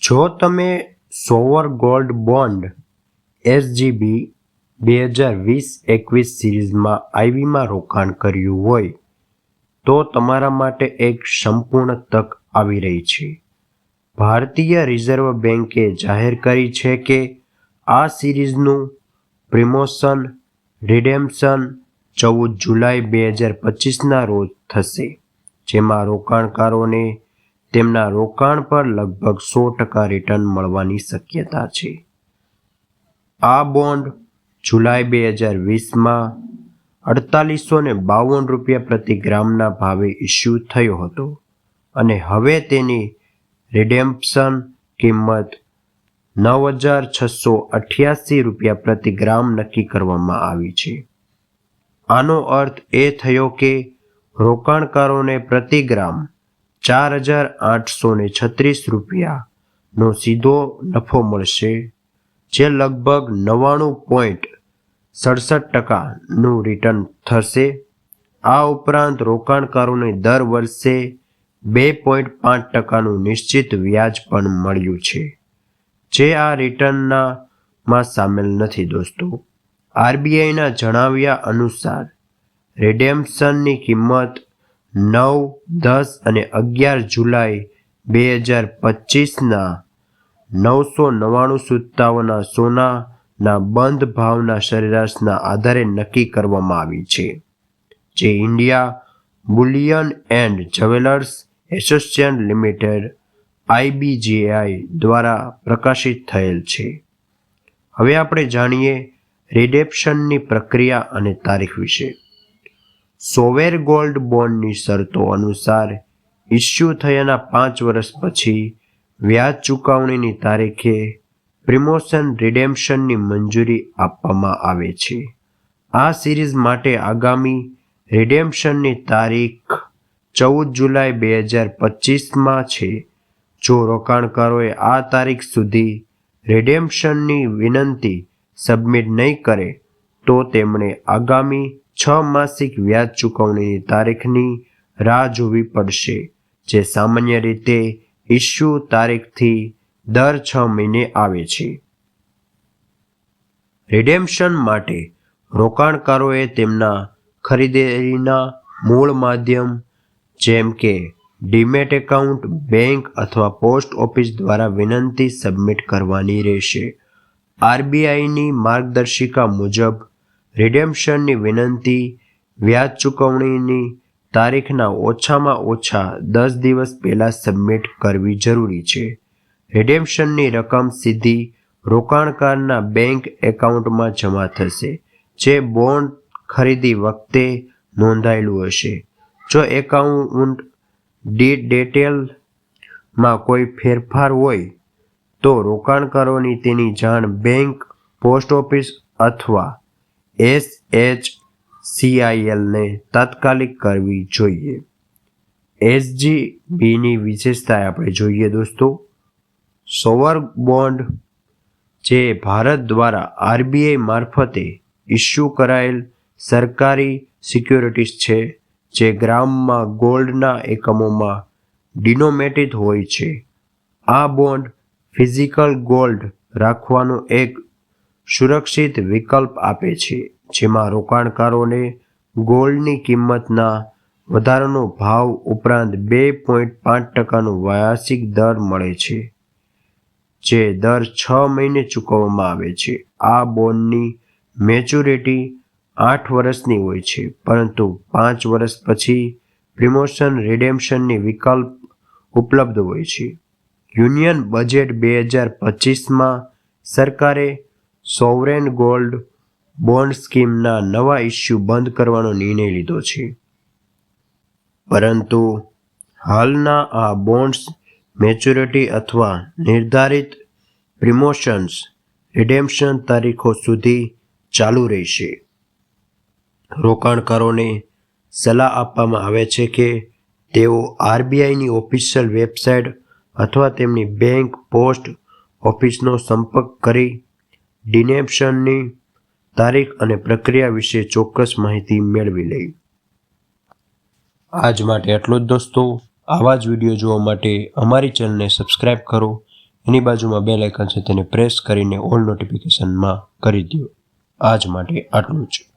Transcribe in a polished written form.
જો તમે સોવર gold bond SGB 2020-21 સિરીઝમાં IBમાં રોકાણ કર્યું હોય તો તમારા માટે એક સંપૂર્ણ તક આવી રહી છે. ભારતીય રિઝર્વ બેન્કે જાહેર કરી છે કે આ સિરીઝનું પ્રિમોશન રિડેમ્પશન 14 જુલાઈ 2025ના રોજ થશે, જેમાં રોકાણકારોને તેમના રોકાણ પર લગભગ 100% રિટર્ન મળવાની શક્યતા છે. આ બોન્ડ જુલાઈ 2020માં $4852 પ્રતિ ગ્રામના ભાવે ઇસ્યુ થયો હતો અને હવે તેની રિડેમ્પશન કિંમત $9,688 પ્રતિ ગ્રામ નક્કી કરવામાં આવી છે. આનો અર્થ એ થયો કે રોકાણકારોને પ્રતિ ગ્રામ $4,836નો સીધો નફો મળશે, જે લગભગ 99.67%નું રિટર્ન થશે. આ ઉપરાંત રોકાણકારોને દર વર્ષે 2.5%નું નિશ્ચિત વ્યાજ પણ મળ્યું છે, જે આ રિટર્નમાં સામેલ નથી. દોસ્તો, RBIના જણાવ્યા અનુસાર રિડેમ્પશનની કિંમત 9, 10 અને 11 જુલાઈ 2025ના 999 સૂચવવાના સોનાના બંધ ભાવના સરેરાશના આધારે નક્કી કરવામાં આવી છે, જે India Boolean and jewellers association limited IBJI દ્વારા પ્રકાશિત થયેલ છે. હવે આપણે જાણીએ રિડેમ્પશનની પ્રક્રિયા અને તારીખ વિશે. સોવેર ગોલ્ડ બોન્ડની શરતો અનુસાર ઇસ્યુ થયાના 5 વર્ષ પછી વ્યાજ ચૂકવણીની તારીખે પ્રિમોશન રિડેમ્પશનની મંજૂરી આપવામાં આવે છે. આ સિરીઝ માટે આગામી રિડેમ્પશનની તારીખ 14 જુલાઈ 2025માં છે. જો રોકાણકારોએ આ તારીખ સુધી રિડેમ્પશનની વિનંતી સબમિટ નહીં કરે તો તેમણે આગામી 6 માસિક વ્યાજ ચૂકવણીની તારીખની રાહ જોવી પડશે, જે સામાન્ય રીતે ઇસ્યુ તારીખથી દર 6 મહિને આવે છે. રિડેમ્પશન માટે રોકાણકારોએ તેમના ખરીદીના મૂળ માધ્યમ જેમ કે ડીમેટ એકાઉન્ટ, બેંક અથવા પોસ્ટ ઓફિસ દ્વારા વિનંતી સબમિટ કરવાની રહેશે. RBIની માર્ગદર્શિકા મુજબ રિડેમ્પશનની વિનંતી વ્યાજ ચૂકવણીની તારીખના ઓછામાં ઓછા 10 દિવસ પહેલાં સબમિટ કરવી જરૂરી છે. રિડેમ્પશનની રકમ સીધી રોકાણકારના બેંક એકાઉન્ટમાં જમા થશે, જે બોન્ડ ખરીદી વખતે નોંધાયેલું હશે. જો એકાઉન્ટ ડિટેલમાં કોઈ ફેરફાર હોય તો રોકાણકારોની તેની જાણ બેંક, પોસ્ટ ઓફિસ અથવા SHCILને તાત્કાલિક કરવી જોઈએ. SGBની વિશેષતા આપણે જોઈએ. દોસ્તો, સોવર બોન્ડ જે ભારત દ્વારા RBI મારફતે ઇસ્યુ કરાયેલ સરકારી સિક્યોરિટીઝ છે, જે ગ્રામમાં ગોલ્ડના એકમોમાં ડિનોમેટેડ હોય છે. આ બોન્ડ ફિઝિકલ ગોલ્ડ રાખવાનો એક સુરક્ષિત વિકલ્પ આપે છે, જેમાં રોકાણકારોને ગોલ્ડની કિંમતના વધારાનો ભાવ ઉપરાંત 2.5%નો વાર્ષિક દર મળે છે, જે દર 6 મહિને ચૂકવવામાં આવે છે. આ બોન્ડની મેચ્યોરિટી 8 વર્ષની હોય છે, પરંતુ 5 વર્ષ પછી પ્રિમોશન રિડેમ્પશનની વિકલ્પ ઉપલબ્ધ હોય છે. યુનિયન બજેટ 2025માં સરકારે સોવરેન ગોલ્ડ બોન્ડ સ્કીમના નવા ઇસ્યુ બંધ કરવાનો નિર્ણય લીધો છે, પરંતુ હાલના આ બોન્ડ્સ મેચ્યોરિટી અથવા નિર્ધારિત પ્રિમોશન્સ રિડેમ્પશન તારીખો સુધી ચાલુ રહેશે. રોકાણકારોને સલાહ આપવામાં આવે છે કે તેઓ RBIની ઓફિશિયલ વેબસાઇટ અથવા તેમની બેંક, પોસ્ટ ઓફિસનો સંપર્ક કરી રિડેમ્પશનની તારીખ અને પ્રક્રિયા વિશે ચોક્કસ માહિતી મેળવી લે. આજ માટે એટલું જ દોસ્તો. આવા જ વિડીયો જોવા માટે અમારી ચેનલને સબસ્ક્રાઈબ કરો. એની બાજુમાં બેલ આઇકન છે તેને પ્રેસ કરીને ઓલ નોટિફિકેશનમાં કરી દો. આજ માટે આટલું જ.